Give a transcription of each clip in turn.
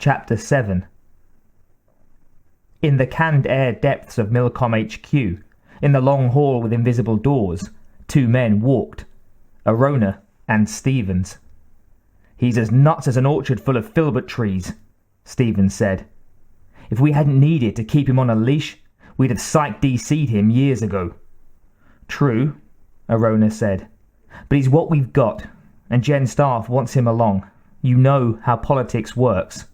Chapter 7. In the canned air depths of Milcom HQ, in the long hall with invisible doors, two men walked, Arona and Stevens. "He's as nuts as an orchard full of filbert trees," Stevens said. "If we hadn't needed to keep him on a leash, we'd have psych-DC'd him years ago." "True," Arona said, "but he's what we've got, and Jen Staff wants him along. You know how politics works."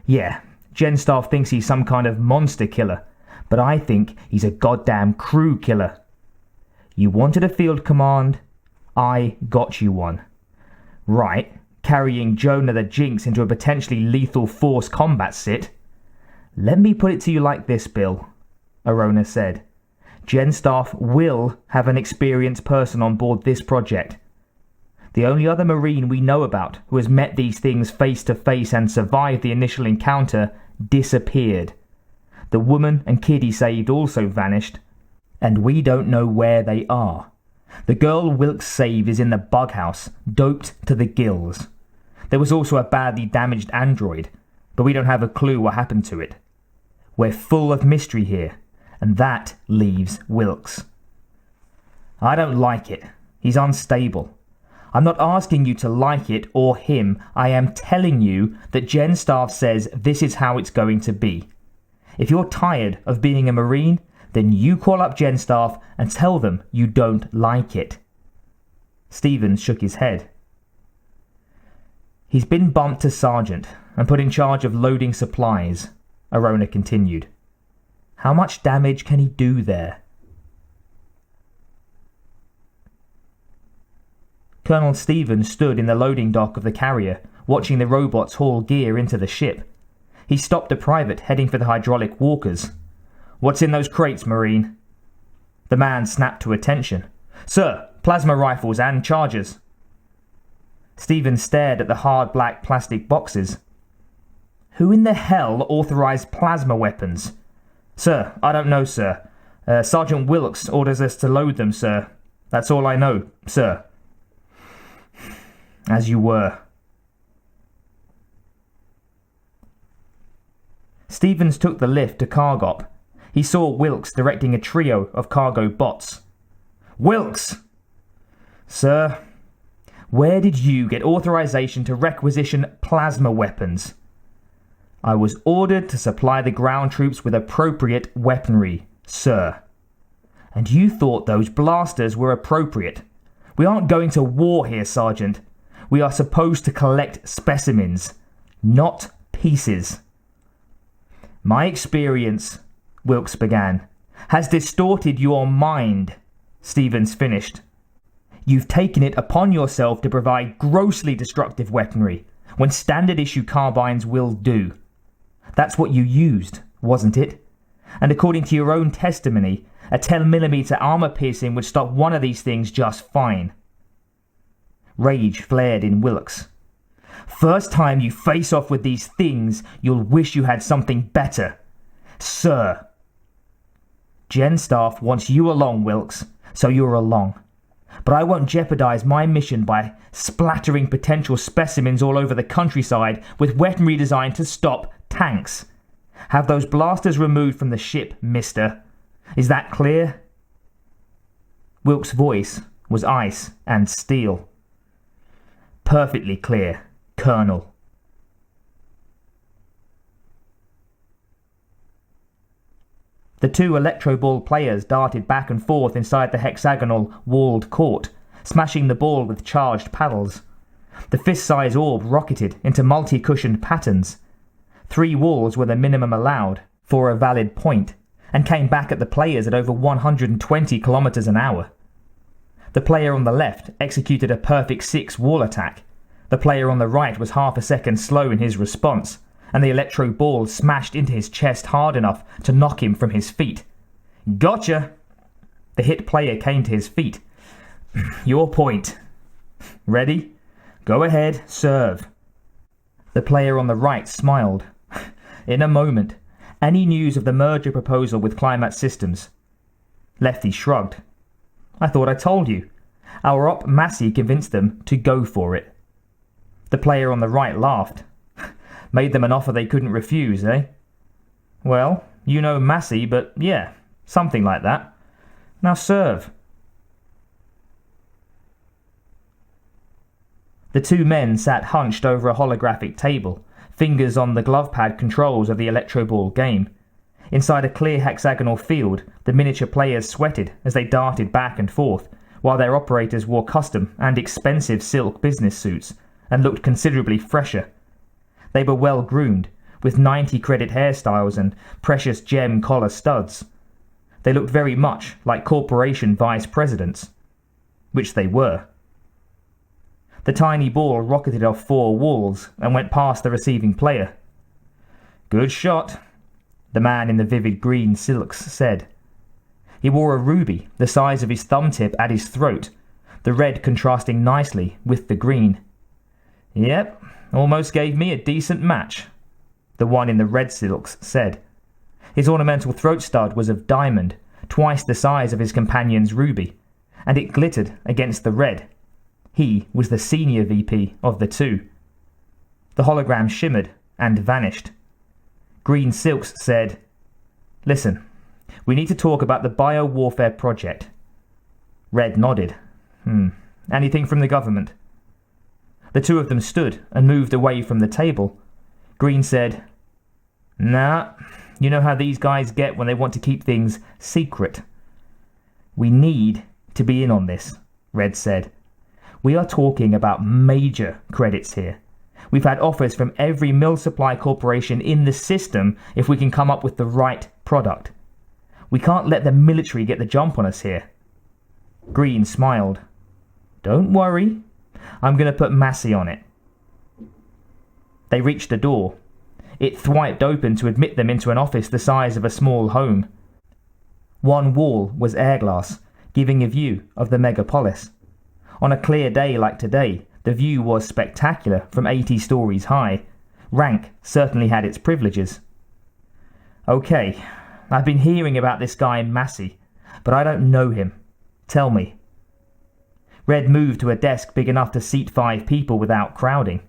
"Yeah, Jen Staff thinks he's some kind of monster killer, but I think he's a goddamn crew killer. You wanted a field command, I got you one. Right, carrying Jonah the Jinx into a potentially lethal force combat sit. Let me put it to you like this, Bill," Arona said. "Jen Staff will have an experienced person on board this project. The only other Marine we know about who has met these things face to face and survived the initial encounter disappeared. The woman and kid he saved also vanished, and we don't know where they are. The girl Wilkes saved is in the bug house, doped to the gills. There was also a badly damaged android, but we don't have a clue what happened to it. We're full of mystery here, and that leaves Wilkes." "I don't like it. He's unstable. I'm not asking you to like it or him. I am telling you that Jen Staff says this is how it's going to be. If you're tired of being a Marine, then you call up Jen Staff and tell them you don't like it." Stevens shook his head. "He's been bumped to sergeant and put in charge of loading supplies," Arona continued. "How much damage can he do there?" Colonel Stevens stood in the loading dock of the carrier, watching the robots haul gear into the ship. He stopped a private heading for the hydraulic walkers. "What's in those crates, Marine?" The man snapped to attention. "Sir, plasma rifles and chargers." Stevens stared at the hard black plastic boxes. "Who in the hell authorized plasma weapons?" "Sir, I don't know, sir. Sergeant Wilkes orders us to load them, sir. That's all I know, sir." "As you were." Stevens took the lift to Cargop. He saw Wilkes directing a trio of cargo bots. "Wilkes!" "Sir, where did you get authorization to requisition plasma weapons?" "I was ordered to supply the ground troops with appropriate weaponry, sir." "And you thought those blasters were appropriate? We aren't going to war here, Sergeant. We are supposed to collect specimens, not pieces." "My experience," Wilkes began, "has distorted your mind," Stevens finished. "You've taken it upon yourself to provide grossly destructive weaponry, when standard issue carbines will do. That's what you used, wasn't it? And according to your own testimony, a 10mm armor piercing would stop one of these things just fine." Rage flared in Wilkes. "First time you face off with these things, you'll wish you had something better. Sir." "Jen Staff wants you along, Wilkes, so you're along. But I won't jeopardize my mission by splattering potential specimens all over the countryside with weaponry designed to stop tanks. Have those blasters removed from the ship, mister. Is that clear?" Wilkes' voice was ice and steel. "Perfectly clear, Colonel." The two electro ball players darted back and forth inside the hexagonal, walled court, smashing the ball with charged paddles. The fist-size orb rocketed into multi-cushioned patterns. 3 walls were the minimum allowed for a valid point, and came back at the players at over 120 kilometers an hour. The player on the left executed a perfect 6 wall attack. The player on the right was half a second slow in his response, and the electro ball smashed into his chest hard enough to knock him from his feet. "Gotcha!" The hit player came to his feet. "Your point. Ready? Go ahead, serve." The player on the right smiled. "In a moment. Any news of the merger proposal with Climax Systems?" Lefty shrugged. "I thought I told you. Our Op Massey convinced them to go for it." The player on the right laughed. Made them an offer they couldn't refuse, eh? Well, you know Massey, but yeah, something like that. Now serve. The two men sat hunched over a holographic table, fingers on the glove pad controls of the electro ball game. Inside a clear hexagonal field, the miniature players sweated as they darted back and forth, while their operators wore custom and expensive silk business suits and looked considerably fresher. They were well groomed, with 90-credit hairstyles and precious gem collar studs. They looked very much like corporation vice presidents, which they were. The tiny ball rocketed off 4 walls and went past the receiving player. "Good shot," the man in the vivid green silks said. He wore a ruby the size of his thumb tip at his throat, the red contrasting nicely with the green. "Yep, almost gave me a decent match," the one in the red silks said. His ornamental throat stud was of diamond, twice the size of his companion's ruby, and it glittered against the red. He was the senior VP of the two. The hologram shimmered and vanished. Green Silks said, "Listen, we need to talk about the biowarfare project." Red nodded. Anything from the government?" The two of them stood and moved away from the table. Green said, "Nah, you know how these guys get when they want to keep things secret." "We need to be in on this," Red said. "We are talking about major credits here. We've had offers from every mill supply corporation in the system if we can come up with the right product. We can't let the military get the jump on us here." Green smiled. "Don't worry. I'm going to put Massey on it." They reached a door. It thwiped open to admit them into an office the size of a small home. One wall was airglass, giving a view of the megapolis. On a clear day like today, the view was spectacular from 80 stories high. Rank certainly had its privileges. "Okay, I've been hearing about this guy Massey, but I don't know him. Tell me." Red moved to a desk big enough to seat 5 people without crowding.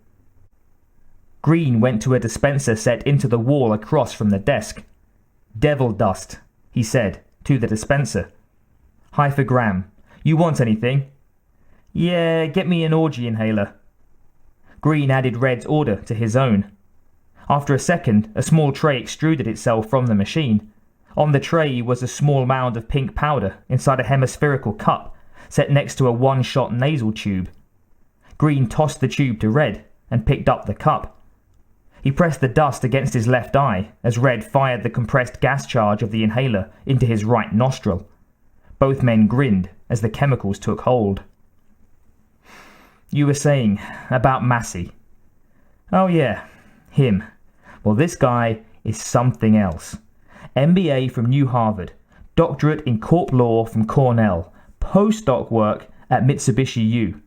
Green went to a dispenser set into the wall across from the desk. "Devil dust," he said to the dispenser. "Hi for Graham. You want anything?" "Yeah, get me an orgy inhaler." Green added Red's order to his own. After a second, a small tray extruded itself from the machine. On the tray was a small mound of pink powder inside a hemispherical cup set next to a one-shot nasal tube. Green tossed the tube to Red and picked up the cup. He pressed the dust against his left eye as Red fired the compressed gas charge of the inhaler into his right nostril. Both men grinned as the chemicals took hold. "You were saying about Massey." "Oh yeah, him. Well, this guy is something else. MBA from New Harvard, doctorate in corp law from Cornell, postdoc work at Mitsubishi U.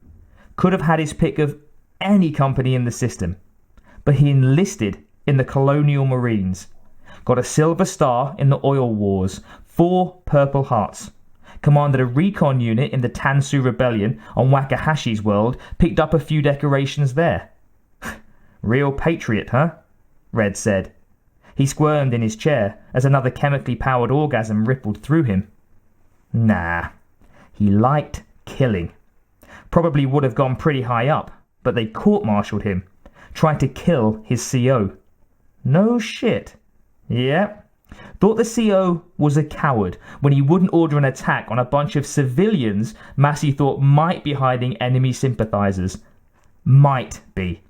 Could have had his pick of any company in the system. But he enlisted in the Colonial Marines. Got a Silver Star in the Oil Wars, 4 Purple Hearts. Commanded a recon unit in the Tansu Rebellion on Wakahashi's world, picked up a few decorations there." "Real patriot, huh?" Red said. He squirmed in his chair as another chemically powered orgasm rippled through him. "Nah, he liked killing. Probably would have gone pretty high up, but they court-martialed him. Tried to kill his CO. "No shit." "Yep. Thought the CO was a coward when he wouldn't order an attack on a bunch of civilians Massey thought might be hiding enemy sympathizers. Might be.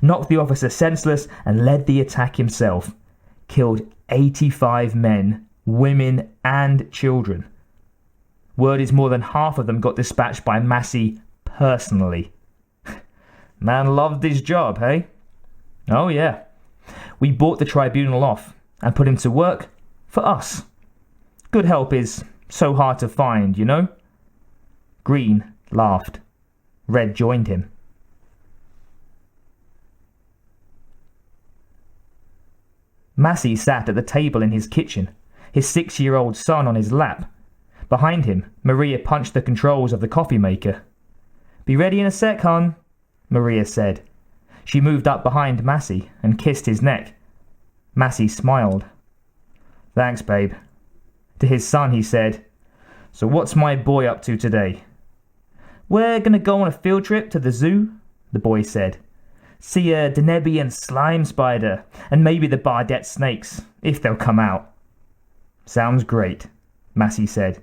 Knocked the officer senseless and led the attack himself. Killed 85 men, women and children. Word is more than half of them got dispatched by Massey personally. Man loved his job, hey? Oh yeah. We bought the tribunal off and put him to work for us. Good help is so hard to find, you know?" Green laughed. Red joined him. Massey sat at the table in his kitchen, his 6-year-old son on his lap. Behind him, Maria punched the controls of the coffee maker. "Be ready in a sec, hon," Maria said. She moved up behind Massey and kissed his neck. Massey smiled. "Thanks, babe." To his son he said, "So what's my boy up to today?" "We're gonna go on a field trip to the zoo," the boy said. "See a Denebian slime spider, and maybe the Bardet snakes, if they'll come out." "Sounds great," Massey said.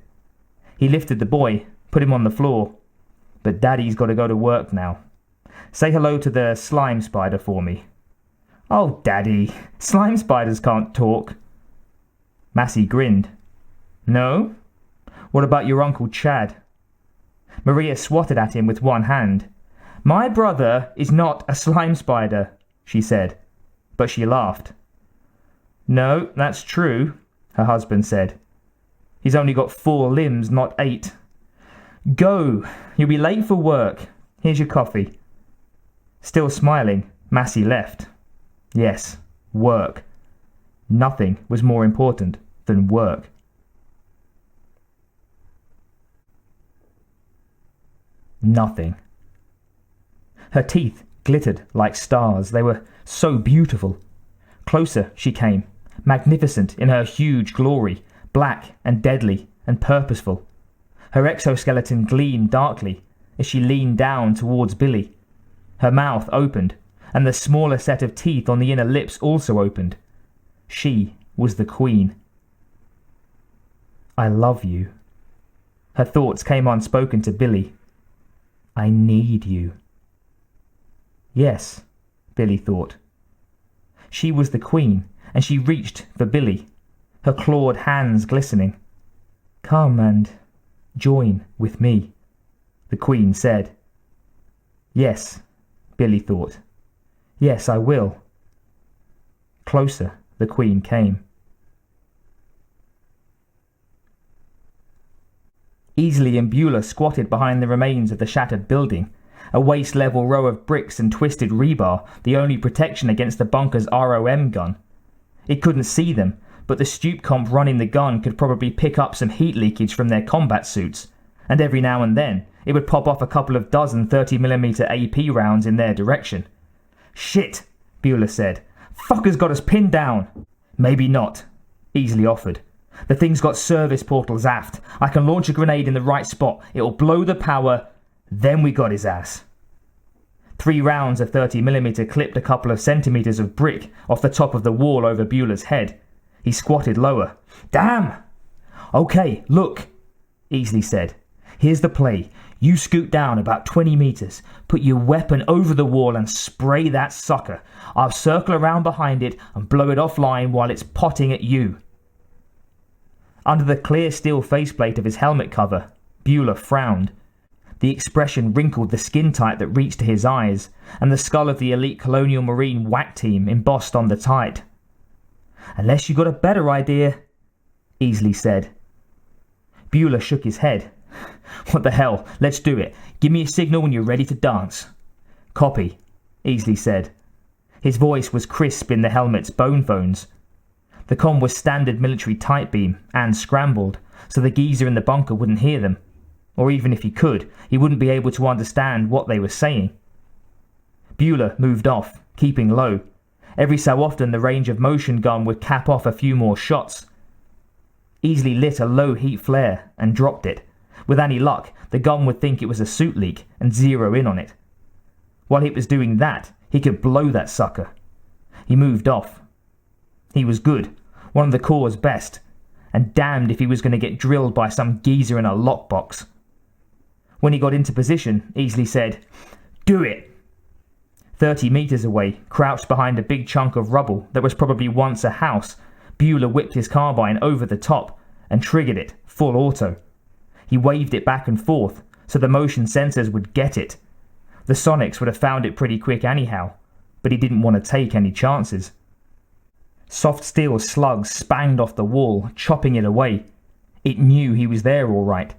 He lifted the boy, put him on the floor. "But Daddy's got to go to work now. Say hello to the slime spider for me." "Oh, Daddy, slime spiders can't talk." Massey grinned. "No? What about your Uncle Chad?" Maria swatted at him with one hand. "My brother is not a slime spider," she said, but she laughed. "No, that's true," her husband said. "He's only got 4 limbs, not 8. Go, you'll be late for work. Here's your coffee." Still smiling, Massey left. Yes, work. Nothing was more important than work. Nothing. Her teeth glittered like stars. They were so beautiful. Closer she came, magnificent in her huge glory, black and deadly and purposeful. Her exoskeleton gleamed darkly as she leaned down towards Billy. Her mouth opened, and the smaller set of teeth on the inner lips also opened. She was the queen. "I love you." Her thoughts came unspoken to Billy. "I need you." Yes, Billy thought. She was the queen, and she reached for Billy, her clawed hands glistening. "Come and join with me," the queen said. Yes, Billy thought. Yes, I will. Closer the queen came. Easley and Beulah squatted behind the remains of the shattered building, a waist-level row of bricks and twisted rebar, the only protection against the bunker's ROM gun. It couldn't see them, but the stoop comp running the gun could probably pick up some heat leakage from their combat suits, and every now and then it would pop off a couple of dozen 30mm AP rounds in their direction. "Shit," Beulah said. "Fucker's got us pinned down." "Maybe not," Easley offered. "The thing's got service portals aft. I can launch a grenade in the right spot. It'll blow the power. Then we got his ass." 3 rounds of 30mm clipped a couple of centimeters of brick off the top of the wall over Beulah's head. He squatted lower. "Damn!" "Okay, look," Easley said. "Here's the play. You scoot down about 20 meters, put your weapon over the wall and spray that sucker. I'll circle around behind it and blow it offline while it's potting at you." Under the clear steel faceplate of his helmet cover, Beulah frowned. The expression wrinkled the skin tight that reached to his eyes, and the skull of the elite Colonial Marine WAC team embossed on the tight. "Unless you got a better idea," Easley said. Beulah shook his head. "What the hell, let's do it. Give me a signal when you're ready to dance." "Copy," Easley said. His voice was crisp in the helmet's bone phones. The comm was standard military tight beam and scrambled, so the geezer in the bunker wouldn't hear them. Or even if he could, he wouldn't be able to understand what they were saying. Beulah moved off, keeping low. Every so often the range of motion gun would cap off a few more shots. Easley lit a low heat flare and dropped it. With any luck, the gun would think it was a suit leak and zero in on it. While he was doing that, he could blow that sucker. He moved off. He was good, one of the Corps' best, and damned if he was going to get drilled by some geezer in a lockbox. When he got into position, Easley said, "Do it!" 30 meters away, crouched behind a big chunk of rubble that was probably once a house, Beulah whipped his carbine over the top and triggered it, full auto. He waved it back and forth so the motion sensors would get it. The sonics would have found it pretty quick anyhow, but he didn't want to take any chances. Soft steel slugs spanged off the wall, chopping it away. It knew he was there all right.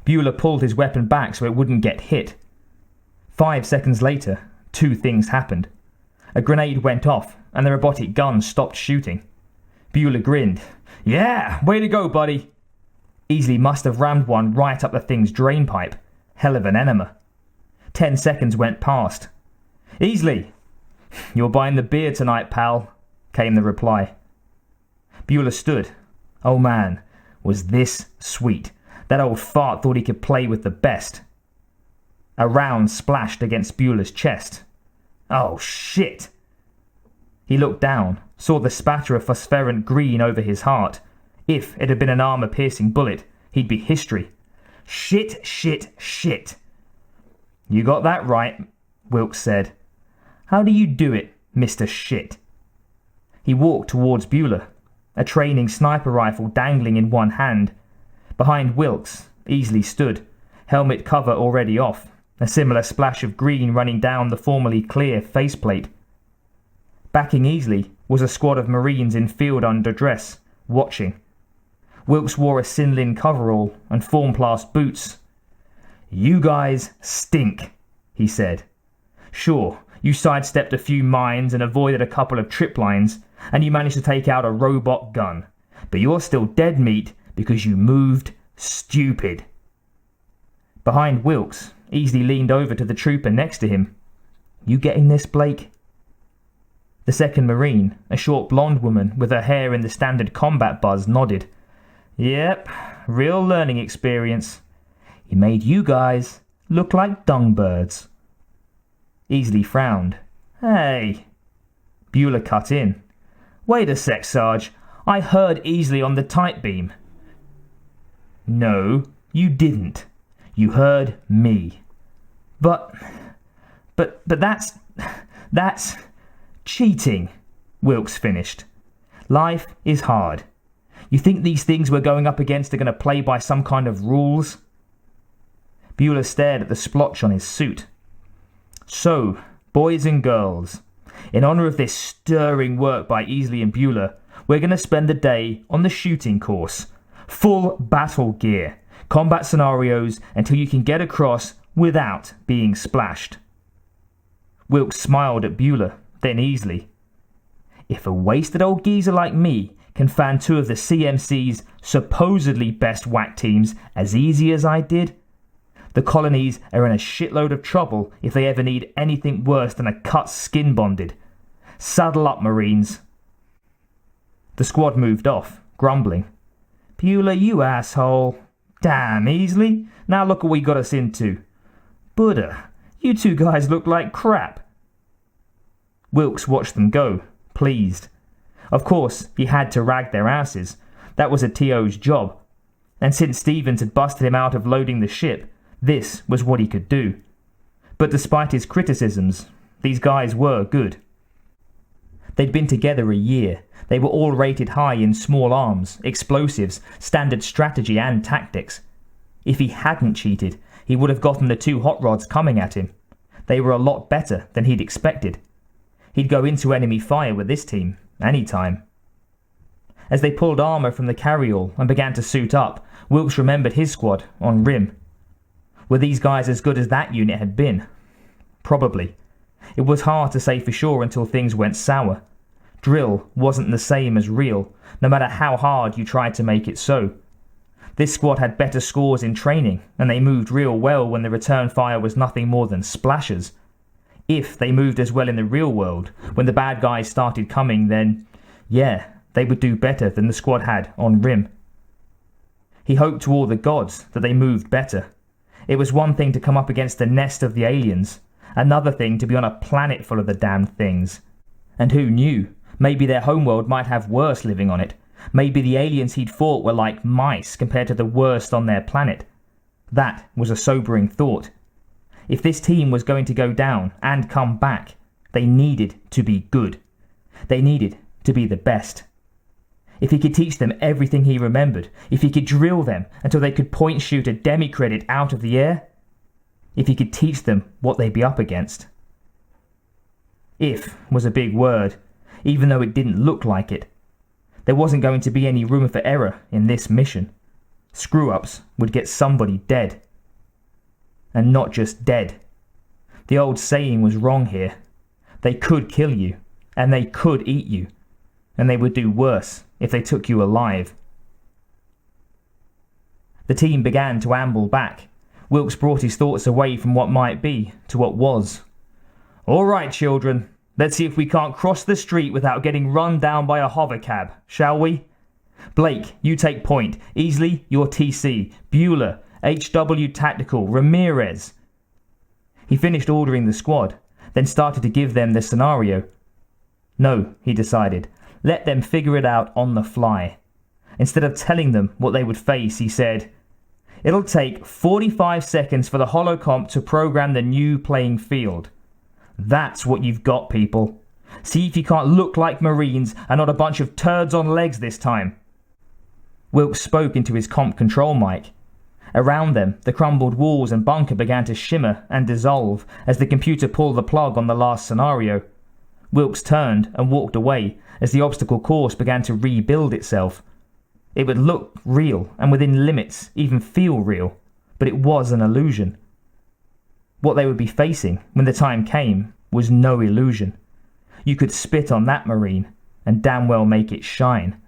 Beulah pulled his weapon back so it wouldn't get hit. 5 seconds later, 2 things happened. A grenade went off, and the robotic gun stopped shooting. Beulah grinned. "Yeah, way to go, buddy." Easley must have rammed one right up the thing's drainpipe. Hell of an enema. 10 seconds went past. "Easley," "You're buying the beer tonight, pal," came the reply. Bueller stood. Oh man, was this sweet. That old fart thought he could play with the best. A round splashed against Bueller's chest. Oh shit! He looked down, saw the spatter of phosphorescent green over his heart. If it had been an armor-piercing bullet, he'd be history. Shit, shit, shit. "You got that right," Wilkes said. "How do you do it, Mr. Shit?" He walked towards Bueller, a training sniper rifle dangling in one hand. Behind Wilkes, Easley stood, helmet cover already off, a similar splash of green running down the formerly clear faceplate. Backing Easley was a squad of Marines in field underdress, watching. Wilkes wore a Sinlin coverall and formplast boots. "You guys stink," he said. "Sure, you sidestepped a few mines and avoided a couple of trip lines, and you managed to take out a robot gun. But you're still dead meat because you moved stupid." Behind Wilkes, Easley leaned over to the trooper next to him. "You getting this, Blake?" The second Marine, a short blonde woman with her hair in the standard combat buzz, nodded. "Yep, real learning experience. He made you guys look like dung birds." Easley frowned. "Hey." Bueller cut in. "Wait a sec, Sarge. I heard Easley on the tight beam." "No, you didn't. You heard me." But that's cheating," Wilkes finished. "Life is hard. You think these things we're going up against are going to play by some kind of rules?" Bueller stared at the splotch on his suit. "So, boys and girls, in honor of this stirring work by Easley and Bueller, we're going to spend the day on the shooting course. Full battle gear, combat scenarios until you can get across without being splashed." Wilkes smiled at Bueller, then Easley. "If a wasted old geezer like me can fan two of the CMC's supposedly best whack teams as easy as I did, the colonies are in a shitload of trouble if they ever need anything worse than a cut skin bonded. Saddle up, Marines." The squad moved off, grumbling. "Bueller, you asshole. Damn, Easley. Now look what we got us into. Buddha, you two guys look like crap." Wilkes watched them go, pleased. Of course, he had to rag their asses. That was a TO's job. And since Stevens had busted him out of loading the ship, this was what he could do. But despite his criticisms, these guys were good. They'd been together a year. They were all rated high in small arms, explosives, standard strategy and tactics. If he hadn't cheated, he would have gotten the two hot rods coming at him. They were a lot better than he'd expected. He'd go into enemy fire with this team, anytime. As they pulled armour from the carryall and began to suit up, Wilkes remembered his squad on Rim. Were these guys as good as that unit had been? Probably. It was hard to say for sure until things went sour. Drill wasn't the same as real, no matter how hard you tried to make it so. This squad had better scores in training, and they moved real well when the return fire was nothing more than splashers. If they moved as well in the real world, when the bad guys started coming, then, yeah, they would do better than the squad had on Rim. He hoped to all the gods that they moved better. It was one thing to come up against the nest of the aliens, another thing to be on a planet full of the damned things. And who knew? Maybe their homeworld might have worse living on it. Maybe the aliens he'd fought were like mice compared to the worst on their planet. That was a sobering thought. If this team was going to go down and come back, they needed to be good. They needed to be the best. If he could teach them everything he remembered, if he could drill them until they could point shoot a demi-credit out of the air, if he could teach them what they'd be up against. If was a big word, even though it didn't look like it. There wasn't going to be any room for error in this mission. Screw-ups would get somebody dead. And not just dead. The old saying was wrong here. They could kill you, and they could eat you, and they would do worse if they took you alive. The team began to amble back. Wilkes brought his thoughts away from what might be to what was. "All right, children, Let's see if we can't cross the street without getting run down by a hovercab, shall we? Blake, you take point. Easley, you're TC. Bueller, HW Tactical. Ramirez. He finished ordering the squad, then started to give them the scenario. No, he decided. Let them figure it out on the fly. Instead of telling them what they would face, he said, "It'll take 45 seconds for the holocomp to program the new playing field. That's what you've got, people. See if you can't look like Marines and not a bunch of turds on legs this time." Wilkes spoke into his comp control mic. Around them, the crumbled walls and bunker began to shimmer and dissolve as the computer pulled the plug on the last scenario. Wilkes turned and walked away as the obstacle course began to rebuild itself. It would look real and within limits even feel real, but it was an illusion. What they would be facing when the time came was no illusion. You could spit on that Marine and damn well make it shine.